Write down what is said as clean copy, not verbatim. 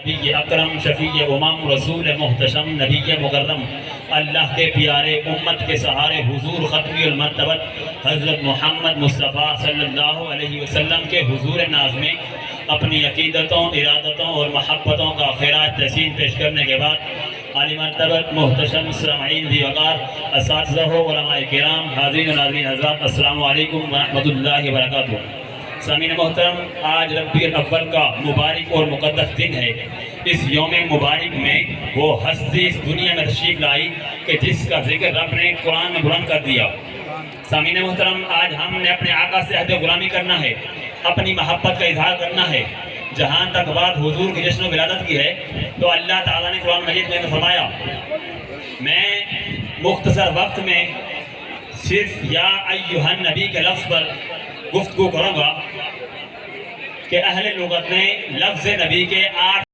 نبی اکرم شفیع امم رسول محتشم نبی مکرم اللہ کے پیارے امت کے سہارے حضور ختمی المرتبت حضرت محمد مصطفیٰ صلی اللہ علیہ وسلم کے حضور ناز میں اپنی عقیدتوں، ارادتوں اور محبتوں کا خراج تحسین پیش کرنے کے بعد عالی مرتبت محتشم سامعین ذی وقار اساتذہ و علماء کرام، حاضرین و ناظرین حضرات، السلام علیکم ورحمۃ اللہ وبرکاتہ۔ سامعین محترم، آج ربیع الاول کا مبارک اور مقدس دن ہے۔ اس یوم مبارک میں وہ ہستی اس دنیا میں تشریف لائی کہ جس کا ذکر رب نے قرآن میں بلند کر دیا۔ سامعین محترم، آج ہم نے اپنے آقا سے عہد غلامی کرنا ہے، اپنی محبت کا اظہار کرنا ہے۔ جہاں تک بات حضور کی جشن و ولادت کی ہے تو اللہ تعالیٰ نے قرآن مجید میں فرمایا، میں مختصر وقت میں صرف یا ایھا النبی کے لفظ پر گفتگو کروں گا کہ اہل لغت نے لفظ نبی کے 8